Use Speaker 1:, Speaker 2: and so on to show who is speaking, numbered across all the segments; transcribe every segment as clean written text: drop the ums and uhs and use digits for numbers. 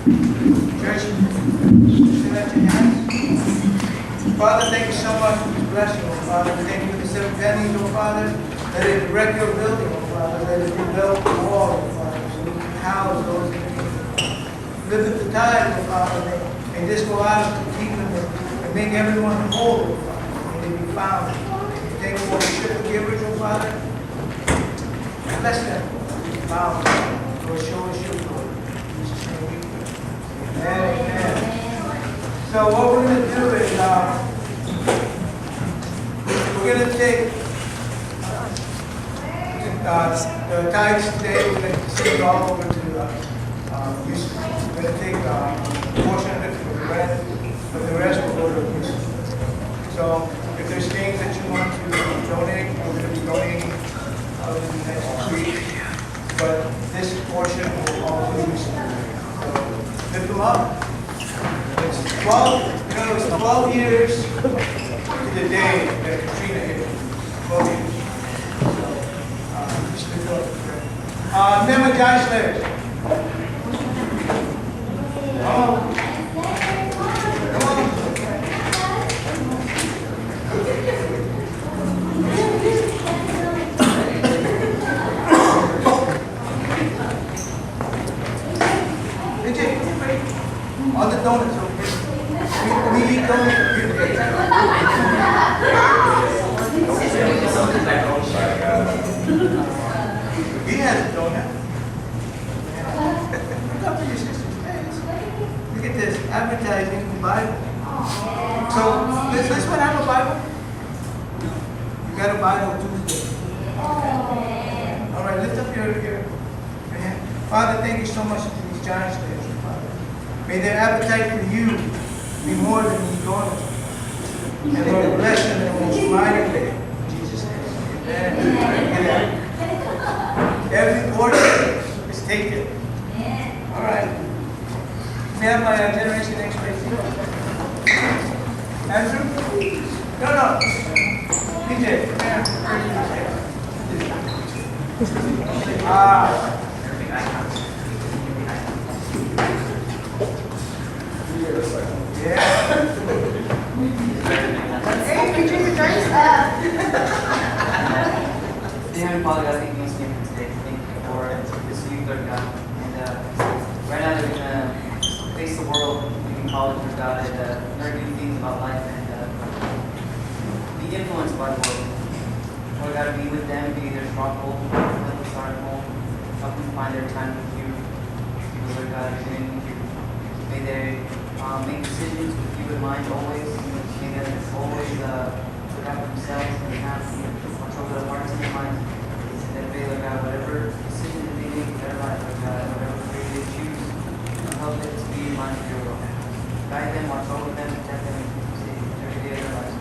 Speaker 1: Church, lift up your hands. Father, thank you so much for this blessing, oh Father. Thank you for the 7 pennies, oh Father. Let it wreck your building, oh Father. Let it rebuild the wall, oh Father, so we can house those in need. Lift up the tithe, oh Father. May this go out to the kingdom and make everyone whole, oh Father. May they be found. Thank you for the ship of givers, oh Father. Bless them. Be found. Lord, show us your glory. In Jesus' name we pray. Amen. Amen. So what we're going to do is we're going to take the tithes today. We're going to send it all over to Mr.C. We're going to take a portion of it for the rest, but the rest will go to Mr.C. So if there's things that you want to donate, we're going to be donating in the next week. But this portion will all go to Mr.C. So lift them up. It's 12, it's 12 years to the day that Katrina hit. 12 years. Just lift up. Nema Geisler. Come on. All the donuts over here. We eat donuts over here. He has a donut. Look up to your sister's face. Look at this, advertising the Bible. So, does this one have a Bible? You got a Bible Tuesday. All right, lift up your hand. Father, thank you so much for these giants today. May their appetite for you be more than these donuts. And Lord, bless them in the most mighty way. In Jesus' name. Amen. Every portion is taken. All right. May I have my generation next place? Andrew? No. PJ. Yeah. Hey, can you drink the drinks?
Speaker 2: Dear Heavenly Father, God, thank you once again for today. Thank you for this week, Lord God. And right now that we're going to face the world, we can college, Lord God, and learn new things about life and be influenced by the world. Lord God, be with them, be their stronghold, let them start at home, help them find their time with you. Lord God, may they make decisions with you in mind always. May they always look out for themselves and have control their hearts and their minds. And that they, Lord God, whatever decision that they make in their life, Lord God, whatever career they choose, help them to be in line with your will. Guide them, watch over them, protect them, and save every day of their lives.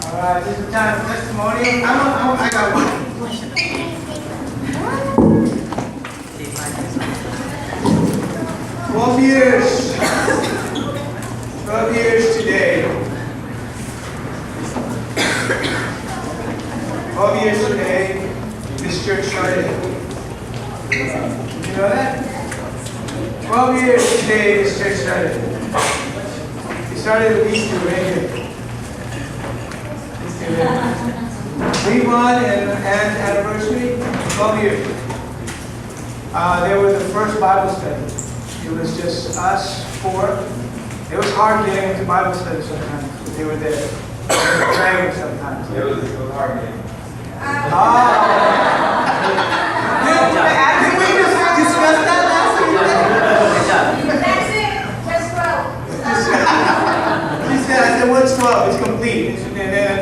Speaker 1: All right, this is the time for testimony. I got one. 12 years. 12 years today. 12 years today, this church started. Did you know that? 12 years today, this church started. It started with Easter Ranger. Cleveland and anniversary, 12 years. They were the first Bible study. It was just us 4. It was hard getting into Bible study sometimes, but they were there. They were praying sometimes.
Speaker 3: It was hard getting.
Speaker 1: Did we just discuss that last week?
Speaker 4: That's it. Just 12.
Speaker 1: She said, I said, what's 12? It's complete. And then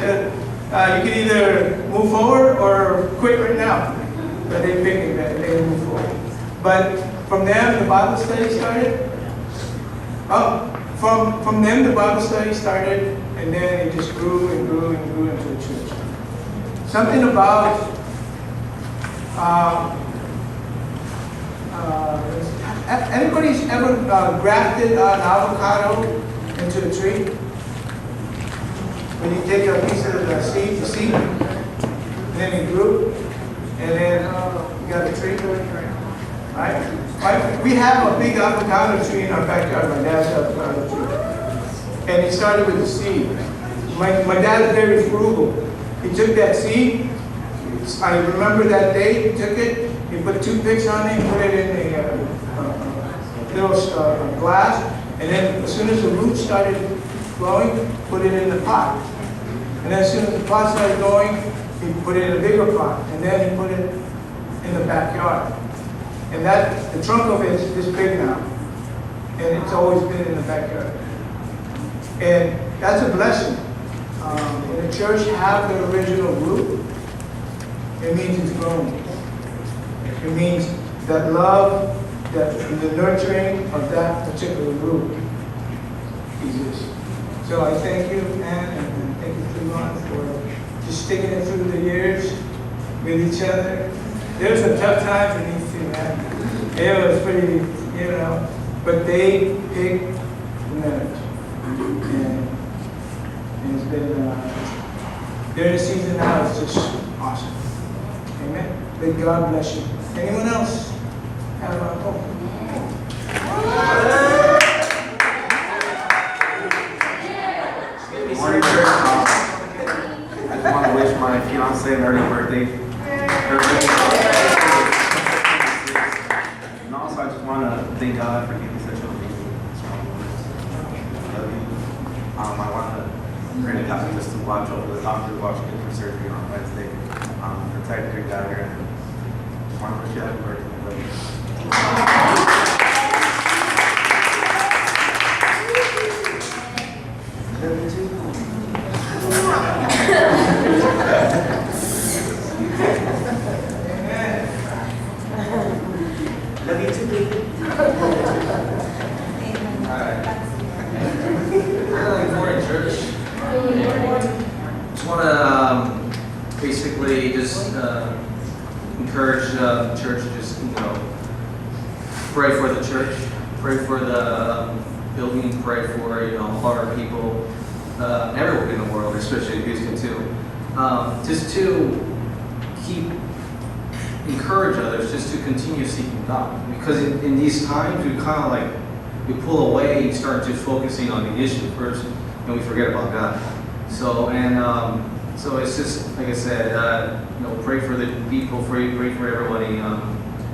Speaker 1: you can either move forward or quit right now. But they picked that they move forward. But from them, the Bible study started. From them, the Bible study started, and then it just grew and grew and grew into the church. Something about anybody's ever grafted an avocado into a tree? When you take a piece of the seed, and then it grew, and then you got a tree. We have a big avocado tree in our backyard, my dad's avocado tree. And it started with a seed. My dad is very frugal. He took that seed. I remember that day, he took it, he put toothpicks on it, put it in a little glass, and then as soon as the roots started growing, put it in the pot. And then as soon as the pot started going, he put it in a bigger pot, and then he put it in the backyard. And the trunk of it is this big now, and it's always been in the backyard. And that's a blessing. When the church have the original root, it means it's growing. It means that love, that the nurturing of that particular root exists. So I thank you, Ann, and thank you, Cleveland, for just sticking it through the years with each other. There were some tough times in these two, man. It was pretty, but they picked the marriage. And it's been, during the season now, it's just awesome. Amen. May God bless you. Anyone else have a hope?
Speaker 3: Morning, church. I just want to wish my fiance an early birthday. And also, I just want to thank God for giving me such a amazing, strong words. I love you. I want to pray to God just to watch over the doctor watching it for surgery on Wednesday. Protect your dad here. And just want to wish you happy birthday. I love you.
Speaker 4: Love you too, baby.
Speaker 5: Alright. Good morning, church. Just want to basically just encourage the church to just, pray for the church, pray for the building, pray for, all our people, everyone in the world, especially Houston too. Just to encourage others just to continue seeking God. Because in these times, we kind of we pull away and start just focusing on the issue first, and we forget about God. So it's just, like I said, pray for the people, pray for everybody,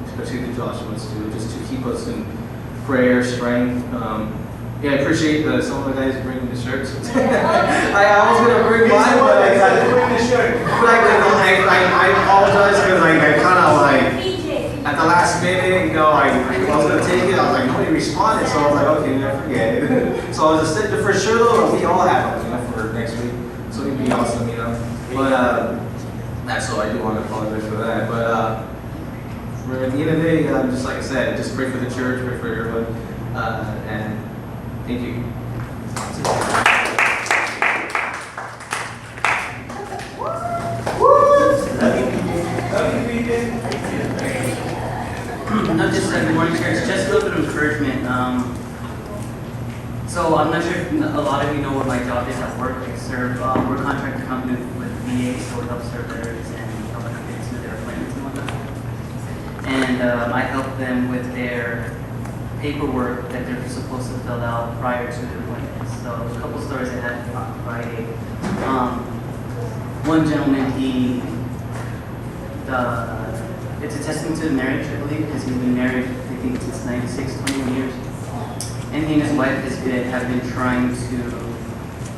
Speaker 5: especially the Joshua's too, just to keep us in prayer, strength. I appreciate some of the guys bringing the shirts. I was gonna bring mine, but I apologize because I kind of at the last minute, I was gonna take it. I was like, nobody responded, so I was like, okay, forget it. So I was just for sure though, we all have it, for next week. So it'd be awesome, But that's all I do want to apologize for that. But for the end of the day, just like I said, just pray for the church, pray for everyone, and thank you.
Speaker 4: Not just good morning, church, just a little bit of encouragement. So I'm not sure if a lot of you know what my job is at work. I serve, we're a contractor company with VA, so we help serve veterans and help them get to their appointments and whatnot. And I help them with their paperwork that they're supposed to fill out prior to their appointments. So a couple stories I had on Friday. One gentleman, it's a testament to the marriage, I believe, because he's been married, I think, since 96, 21 years. And he and his wife have been trying to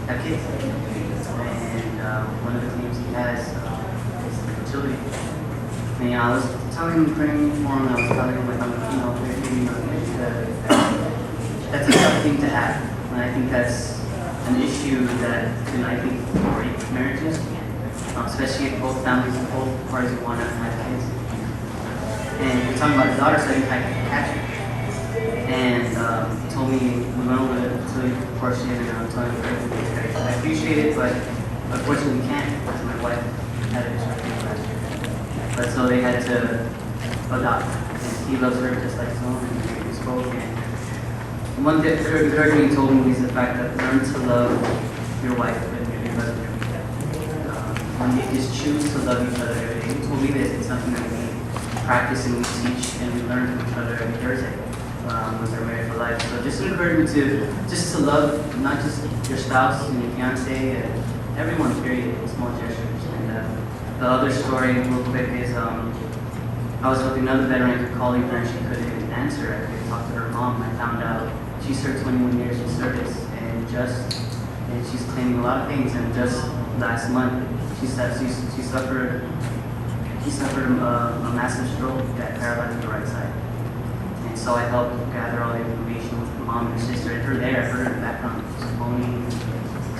Speaker 4: have kids. And one of the claims he has is fertility. And I was telling him, praying for him, I was telling him, that's a tough thing to have. And I think that's an issue that can, break marriages, especially if both families and both parties want to have kids. And we're talking about his daughter, so I can catch it. And he told me, we went over to the portion, and I'm telling him, I appreciate it, but unfortunately we can't, because my wife had a disruption last year. But so they had to adopt. And he loves her just like his own, and we spoke. And one thing encouraging he told me is the fact that learn to love your wife and your husband. When you just choose to love each other every day. He told me this, it's something that we practice and we teach and we learn from each other every Thursday once they're married for life. So just encourage me to love not just your spouse and your fiance and everyone, period, small gestures. And the other story, real quick, is I was helping another veteran who called her and she couldn't answer. I could talk to her mom. I found out she served 21 years in service and she's claiming a lot of things. And just last month, she suffered a massive stroke that paralyzed her right side. And so I helped gather all the information with her mom and her sister. And her there, her in the background, just moaning,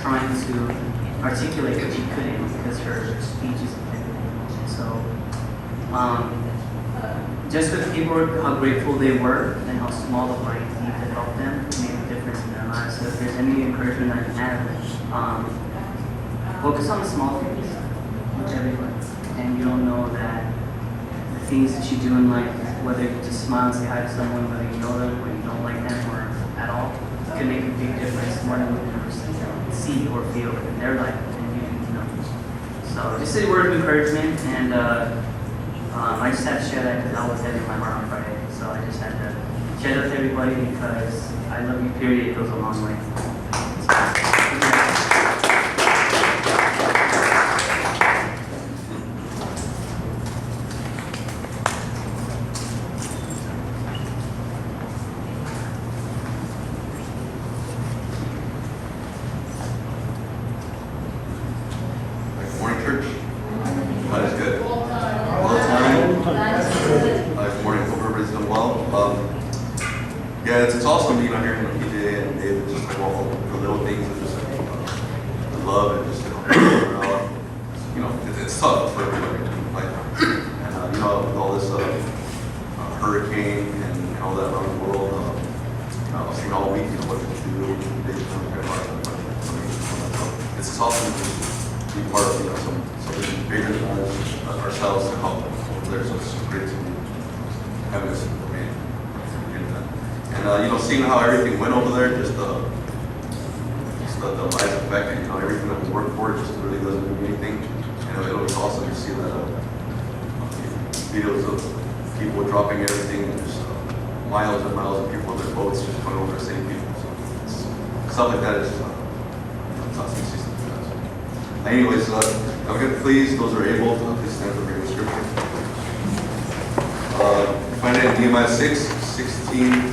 Speaker 4: trying to articulate, but she couldn't because her speech is impeded. And so, just with people, how grateful they were and how small of my need to help them made a difference in their lives. So if there's any encouragement I can have, focus on the small things with everyone. And you don't know that the things that you do in life, whether you just smile and say hi to someone, whether you know them or you don't like them or at all, can make a big difference more than we can ever see or feel in their life and you know. So just a word of encouragement, and I just had to share that because I was heavy in my heart on Friday. So I just had to share that with everybody because I love you, period. It goes a long way.
Speaker 3: It's awesome being out here with PJ and David, just like all the little things and just the love and just it's tough for everybody. Like, and with all this hurricane and all that around the world, I was thinking all week, what to do. It's just awesome to be part of something bigger than ourselves to help over there. So it's great to have this for me. And seeing how everything went over there, just the life effect, and everything that we work for, it just really doesn't mean anything. And it was awesome to see that videos of people dropping everything, and just miles and miles of people on their boats just coming over to save people. So stuff like that is it's awesome to see something like that. Anyways, I'm going to please those who are able to please stand for reading scripture. Find it in Nehemiah 6:16.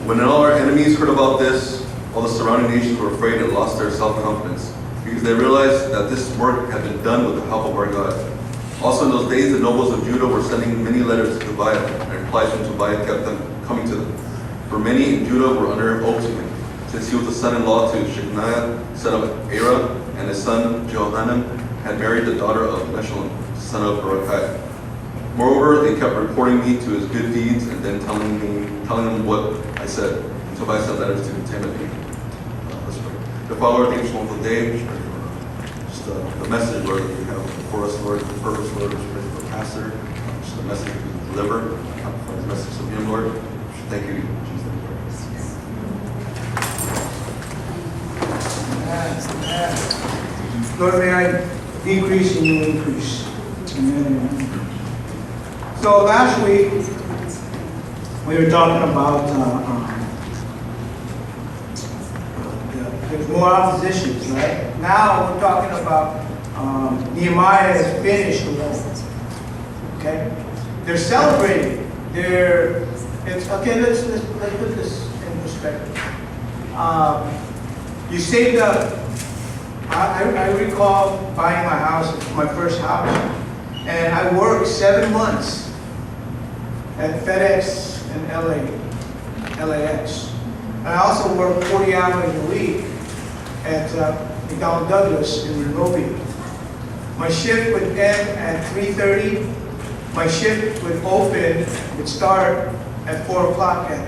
Speaker 3: When all our enemies heard about this, all the surrounding nations were afraid and lost their self-confidence, because they realized that this work had been done with the help of our God. Also in those days, the nobles of Judah were sending many letters to Tobiah, and replies from Tobiah kept them coming to them. For many in Judah were under oath to him, since he was the son-in-law to Shechaniah, son of Era, and his son Johanan had married the daughter of Meshullam, son of Berechiah. Moreover, they kept reporting me to his good deeds and then telling them what I said. And Tobiah sent letters to intimidate me. Let's pray. The Father, thank you so much for the day. Just the message, Lord, that you have for us, Lord, the purpose, Lord, just pray for the pastor, just the message that you deliver, for the message of him, Lord. Thank you, in Jesus'
Speaker 1: Amen. Lord, may I decrease and you increase. Amen. So last week, we were talking about there's more oppositions, right? Now we're talking about Nehemiah has finished the wall. Okay? They're celebrating. Okay, let's put this in perspective. You saved up. I recall buying my house, my first house, and I worked 7 months at FedEx in LAX. And I also worked 40 hours a week at McDonnell Douglas in Monrovia. My shift would end at 3:30. My shift would start at 4 o'clock at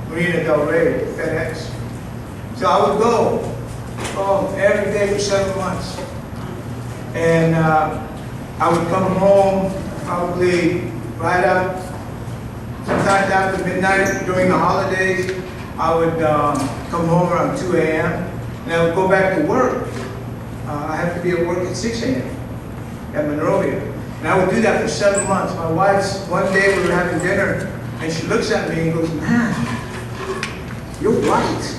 Speaker 1: Marina Del Rey, FedEx. So I would go every day for 7 months. And I would come home probably right up, sometimes after midnight during the holidays. I would come home around 2 a.m. and I would go back to work. I have to be at work at 6 a.m. at Monrovia. And I would do that for 7 months. My wife's, one day we were having dinner, and she looks at me and goes, man, you're white.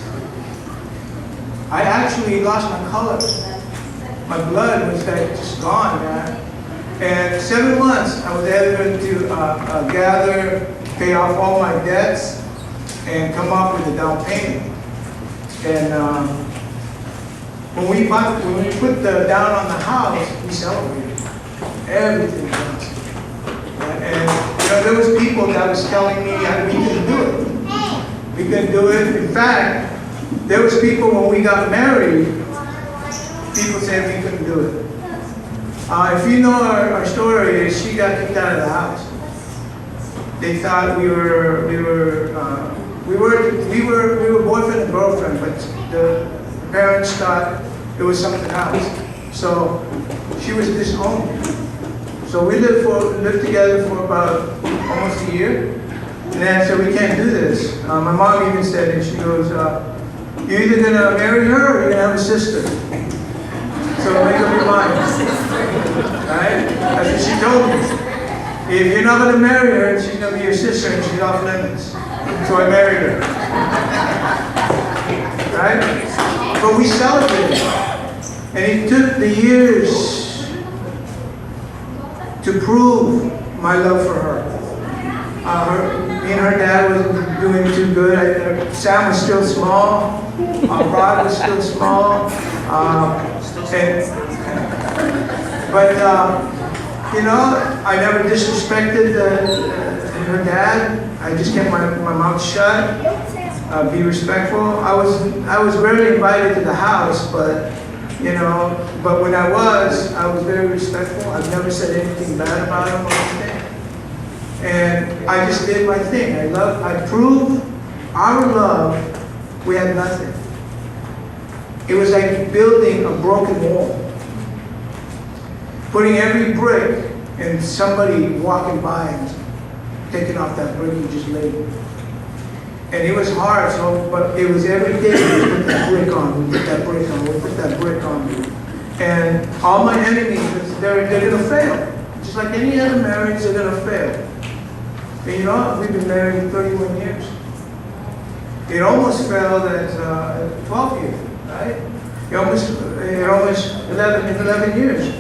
Speaker 1: I actually lost my color. My blood was like just gone, man. And 7 months, I was able to gather, pay off all my debts, and come up with a down payment. And when we put the down on the house, we celebrated. Everything else. And there was people that was telling me we couldn't do it. We couldn't do it. In fact, there was people when we got married, people said we couldn't do it. If you know our story, she got kicked out of the house. They thought we were boyfriend and girlfriend, but the parents thought it was something else. So she was disowned. So we lived together for about almost a year. And then I said, we can't do this. My mom even said it. She goes, you're either going to marry her or you're going to have a sister. So make up your mind. Right? That's what she told me. If you're not going to marry her, she's going to be your sister and she's off limits. So I married her. Right? But we celebrated. And it took the years to prove my love for her. Me and her dad wasn't doing too good. Sam was still small. Rod was still small. I never disrespected her dad. I just kept my mouth shut. Be respectful. I was rarely invited to the house, but when I was very respectful. I've never said anything bad about him or anything. And I just did my thing. I proved our love. We had nothing. It was like building a broken wall. Putting every brick and somebody walking by and taking off that brick you just laid. And it was hard, but it was every day we put that brick on, we put that brick on, we put that brick on. And all my enemies, they're going to fail. Just like any other marriage, they're going to fail. And we've been married 31 years. It almost failed at 12 years, right? It almost 11 years.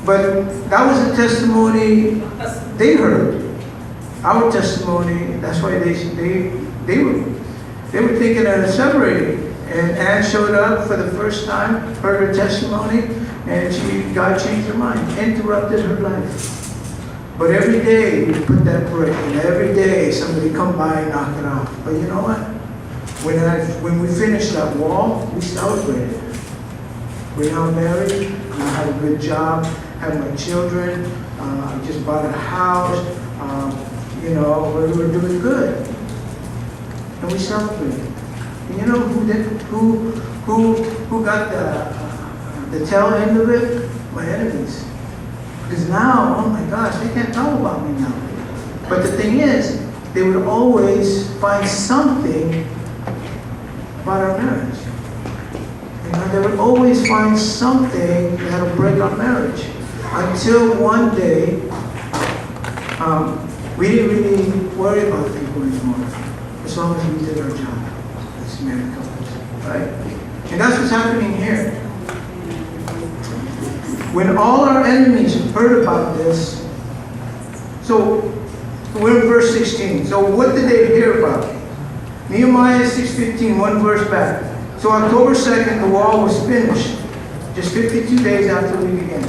Speaker 1: But that was a testimony they heard. Our testimony, that's why they were thinking of separating. And Anne showed up for the first time, heard her testimony, and God changed her mind, interrupted her life. But every day we put that brick, and every day somebody come by and knock it off. But you know what? When we finished that wall, we celebrated. We're now married. I have a good job. Have my children. I just bought a house. We're doing good. And we celebrated. And you know who got the tail end of it? My enemies. Because now, oh my gosh, they can't talk about me now. But the thing is, they would always find something about our marriage. They would always find something that would break our marriage. Until one day, we didn't really worry about people anymore, as long as we did our job as married couples, right? And that's what's happening here. When all our enemies heard about this, so we're in verse 16. So what did they hear about? Nehemiah 6:15, one verse back. So October 2nd, the wall was finished, just 52 days after we began.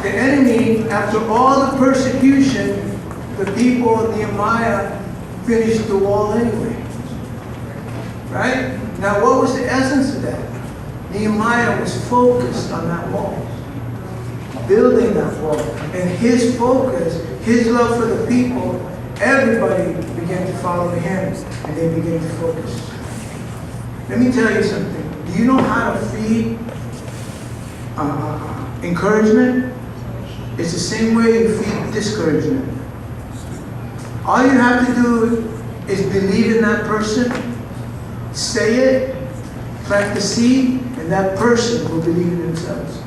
Speaker 1: The enemy, after all the persecution, the people of Nehemiah finished the wall anyway. Right? Now what was the essence of that? Nehemiah was focused on that wall, building that wall. And his focus, his love for the people, everybody began to follow him and they began to focus. Let me tell you something. Do you know how to feed encouragement? It's the same way you feed discouragement. All you have to do is believe in that person, say it, plant the seed, and that person will believe in themselves.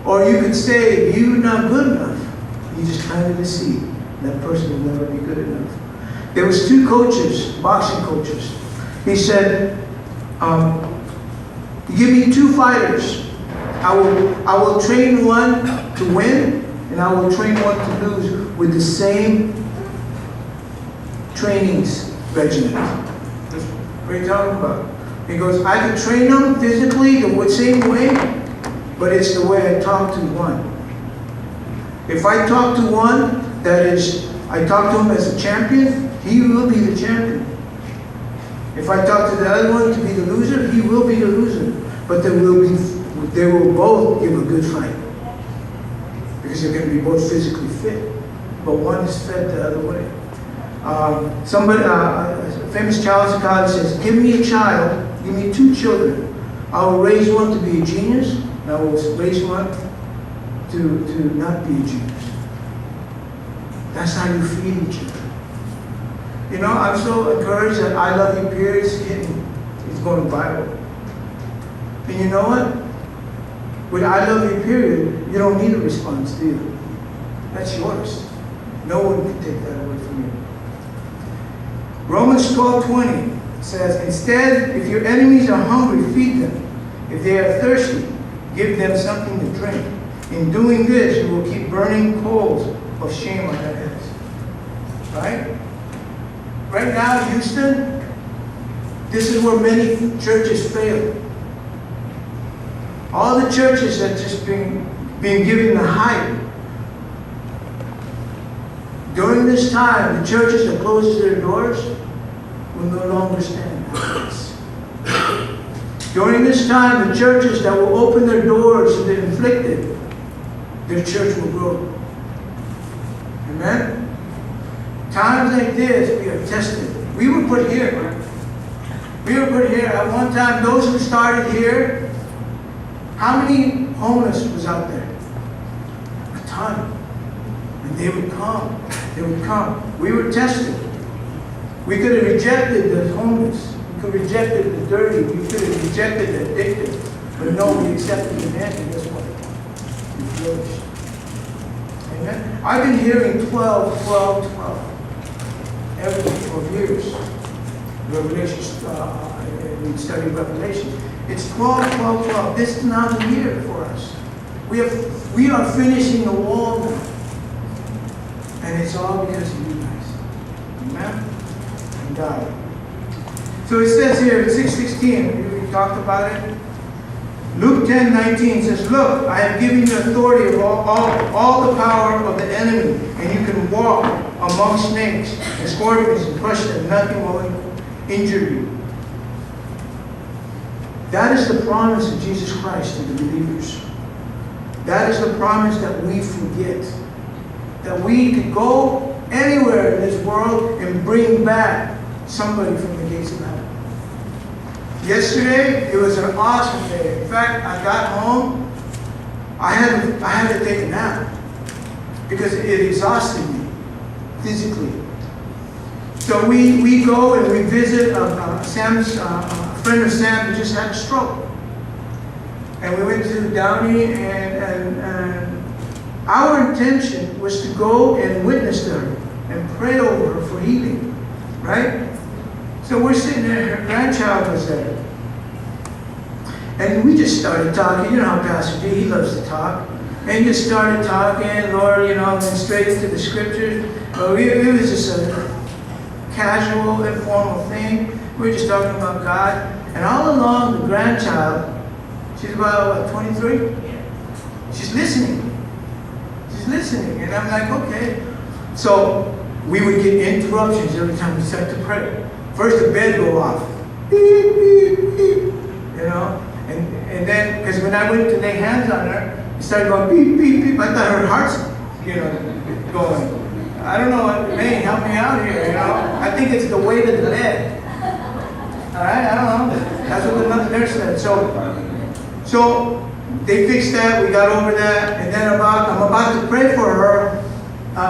Speaker 1: Or you could say, you're not good enough. You just planted the seed. That person will never be good enough. There was 2 coaches, boxing coaches. He said, give me 2 fighters. I will train one to win, and I will train one to lose with the same trainings regimen. What are you talking about? He goes, I can train them physically the same way, but it's the way I talk to one. If I talk to one, that is, I talk to him as a champion, he will be the champion. If I talk to the other one to be the loser, he will be the loser. But they will both give a good fight. Because they're going to be both physically fit. But one is fed the other way. A famous child psychologist says, give me a child, give me 2 children. I will raise one to be a genius, and I will raise one to not be a genius. That's how you feed each other. You know, I'm so encouraged that I Love You period is going viral. And you know what? With I Love You period, you don't need a response, do you? That's yours. No one can take that away from you. Romans 12:20 says, instead, if your enemies are hungry, feed them. If they are thirsty, give them something to drink. In doing this, you will keep burning coals of shame on their heads. Right? Right now, Houston, this is where many churches fail. All the churches that just being given the hype. During this time, the churches that closes their doors will no longer stand like During this time, the churches that will open their doors to the afflicted, their church will grow. Amen? Times like this, we are tested. We were put here. We were put here. At one time, those who started here, how many homeless was out there? A ton. And they would come. They would come. We were tested. We could have rejected the homeless. We could have rejected the dirty. We could have rejected the addicted. But no, we accepted the man, and guess what? We flourished. Amen? I've been hearing 12, 12, 12. For years. Revelation, we study Revelation. It's 12, 12, 12. This is now the year for us. We are finishing the wall now. And it's all because of you guys. Amen? And God. So it says here in 6:16, we talked about it. Luke 10:19 says, look, I have given you authority of all the power of the enemy, and you can walk among snakes and scorpions and crush them. Nothing will injure you. That is the promise of Jesus Christ to the believers. That is the promise that we forget. That we can go anywhere in this world and bring back somebody from the gates of heaven. Yesterday, it was an awesome day. In fact, I got home, I had to take a nap because it exhausted me physically. So we go and we visit Sam's friend of Sam who just had a stroke. And we went to Downey, and our intention was to go and witness to her and pray over her for healing, right? So we're sitting there, her grandchild was there. And we just started talking. You know how Pastor D, he loves to talk. And just started talking, Lord, and straight into the scriptures. But it was just a casual, informal thing. We were just talking about God. And all along, the grandchild, she's about, 23? She's listening. She's listening. And I'm like, okay. So we would get interruptions every time we start to pray. First, the bed go off. Beep, beep, beep. And then, because when I went to lay hands on her, it started going beep, beep, beep. I thought her heart's, going. I don't know what, May, help me out here, I think it's the weight of the bed. All right, I don't know. That's what the nurse said. So they fixed that, we got over that, and then I'm about to pray for her.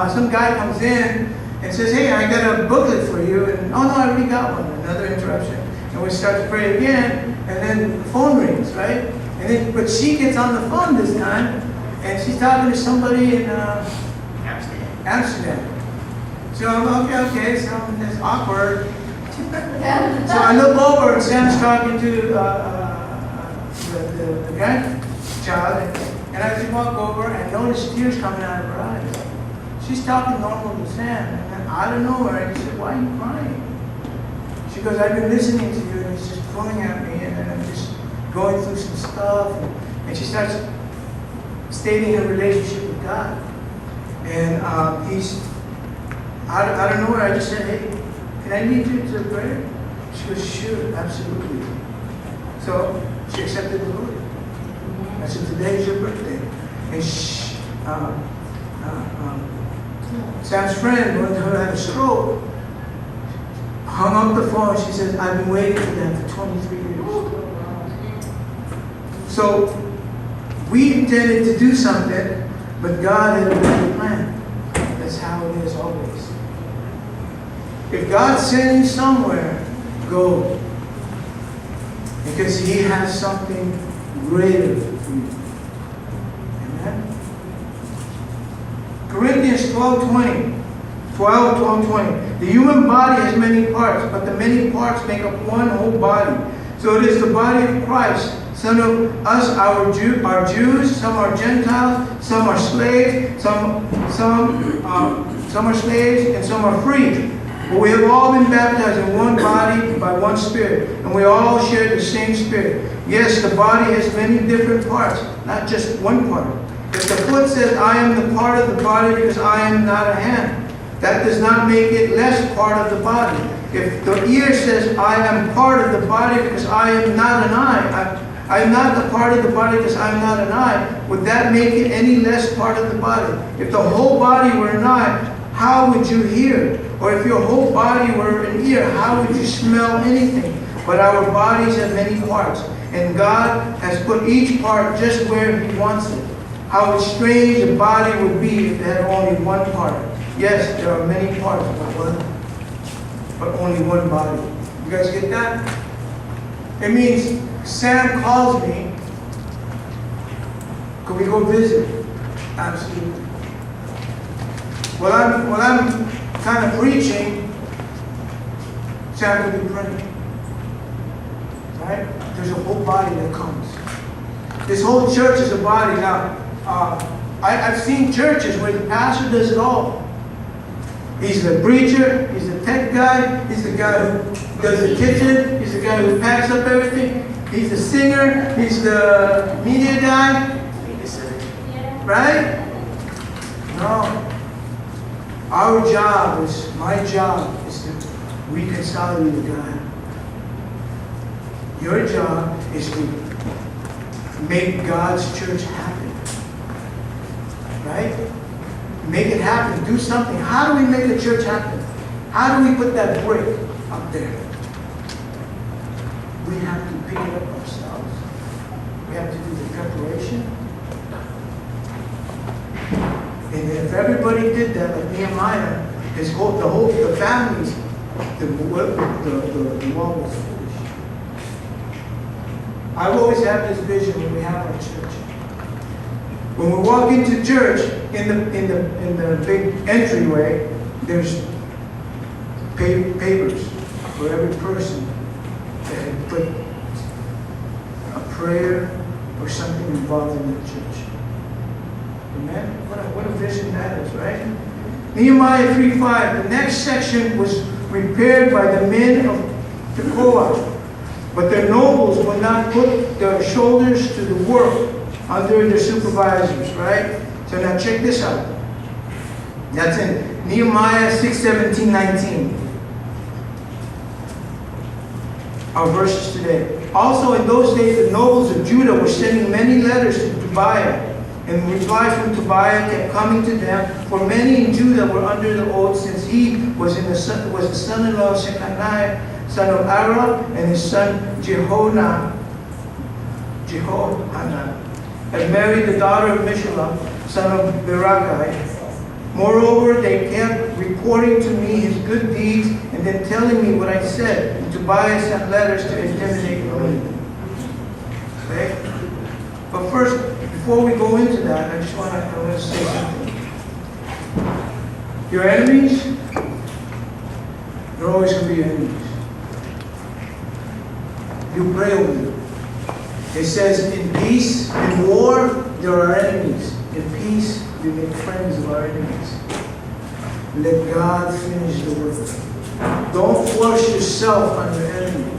Speaker 1: Some guy comes in and says, hey, I got a booklet for you. And, oh no, I already got one. Another interruption. And we start to pray again, and then the phone rings, right? But she gets on the phone this time, And she's talking to somebody in
Speaker 4: Amsterdam.
Speaker 1: Amsterdam. So I'm okay, so that's awkward. So I look over and Sam's talking to the grandchild, and I just walk over and notice tears coming out of her eyes. She's talking normal to Sam, and then out of nowhere, I just said, "Why are you crying?" She goes, "I've been listening to you, and it's just pulling at me, and then I'm just going through some stuff." And she starts stating her relationship with God. And he's out of nowhere. I just said, "Hey, can I lead you to prayer?" She goes, "Sure, absolutely." So she accepted the Lord. I said, "Today's your birthday." And Sam's friend went to her had a stroke. Hung up the phone. She says, "I've been waiting for that for 23 years." So we intended to do something, but God had a better plan. That's how it is always. If God sends you somewhere, go. Because He has something greater for you. Amen? Corinthians 12:20. 12:20. The human body has many parts, but the many parts make up one whole body. So it is the body of Christ. Some of us are Jews, some are Gentiles, some are slaves, some are slaves, and some are free. But we have all been baptized in one body by one Spirit, and we all share the same Spirit. Yes, the body has many different parts, not just one part. If the foot says, "I am the part of the body because I am not a hand," that does not make it less part of the body. If the ear says, "I am part of the body because I am not an eye," I am not the part of the body because I am not an eye, would that make it any less part of the body? If the whole body were an eye, how would you hear? Or if your whole body were an ear, how would you smell anything? But our bodies have many parts, and God has put each part just where He wants it. How strange a body would be if it had only one part. Yes, there are many parts, but only one body. You guys get that? It means Sam calls me. Can we go visit? Absolutely. When I'm kind of preaching, Sam could be praying. Right? There's a whole body that comes. This whole church is a body. Now, I've seen churches where the pastor does it all. He's the preacher, he's the tech guy, he's the guy who does the kitchen, he's the guy who packs up everything, he's the singer, he's the media guy. Right? No. My job is to reconcile you with God. Your job is to make God's church happen. Right? Make it happen. Do something. How do we make the church happen? How do we put that brick up there? We have to pick it up ourselves. We have to do the preparation. And if everybody did that, like Nehemiah, the families, the wall was foolish. I've always had this vision when we have our church. When we walk into church, in the big entryway, there's papers for every person that had put a prayer or something involved in the church. Amen? What a vision that is, right? Nehemiah 3:5. The next section was repaired by the men of Tekoa, but their nobles would not put their shoulders to the work under their supervisors, right? So now check this out. That's in Nehemiah 6:17-19. Our verses today. Also in those days, the nobles of Judah were sending many letters to Tobiah, and replies from Tobiah kept coming to them, for many in Judah were under the oath, since he was the son-in-law of Shechaniah, son of Ara, and his son Jehohanan, had married the daughter of Meshullam, son of Berechiah. Moreover, they kept reporting to me his good deeds and then telling me what I said. And Tobiah sent letters to intimidate me. Okay? But first, before we go into that, I just want to say something. Your enemies, they're always going to be your enemies. You pray over them. It says, in peace, in war, there are enemies. In peace, we make friends of our enemies. Let God finish the work. Don't force yourself on your enemy.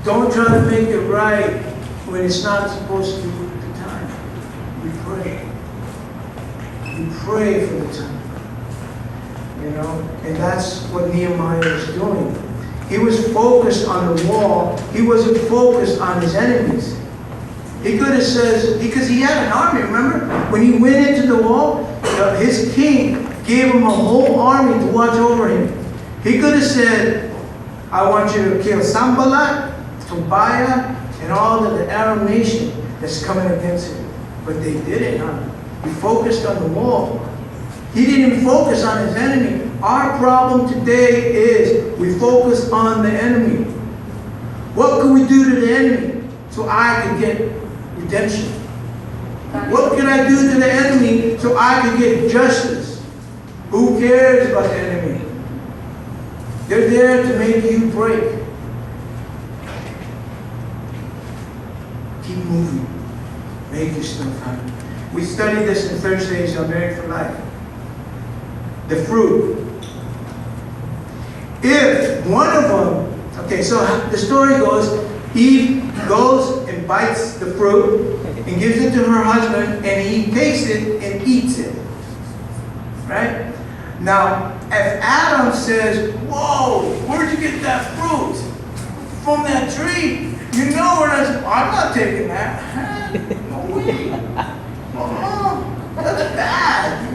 Speaker 1: Don't try to make it right when it's not supposed to be the time. We pray. We pray for the time. You know, and that's what Nehemiah was doing. He was focused on the wall. He wasn't focused on his enemies. He could have said, because he had an army, remember? When he went into the wall, his king gave him a whole army to watch over him. He could have said, I want you to kill Sanballat, Tobiah, and all of the Arab nation that's coming against him. But they didn't, huh? He focused on the wall. He didn't focus on his enemy. Our problem today is we focus on the enemy. What can we do to the enemy so I can get redemption? What can I do to the enemy so I can get justice? Who cares about the enemy? They're there to make you break. Keep moving. Make yourself happy. We studied this in Thursdays on Married for Life. The fruit. If one of them, okay, so the story goes, Eve goes and bites the fruit and gives it to her husband, and he takes it and eats it. Right? Now, if Adam says, whoa, where'd you get that fruit? From that tree. You know where I'm not taking that. No way. That's bad.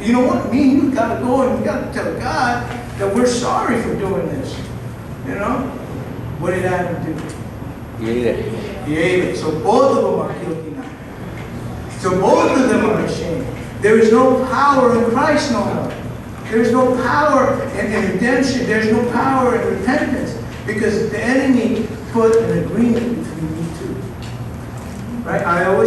Speaker 1: You know what? Me and you got to go and we got to tell God that we're sorry for doing this. You know? What did Adam do?
Speaker 6: He ate it.
Speaker 1: He ate it. So both of them are guilty now. So both of them are ashamed. There is no power in Christ no more. There is no power in redemption. There is no power in repentance. Because the enemy put an agreement between you two. Right? I always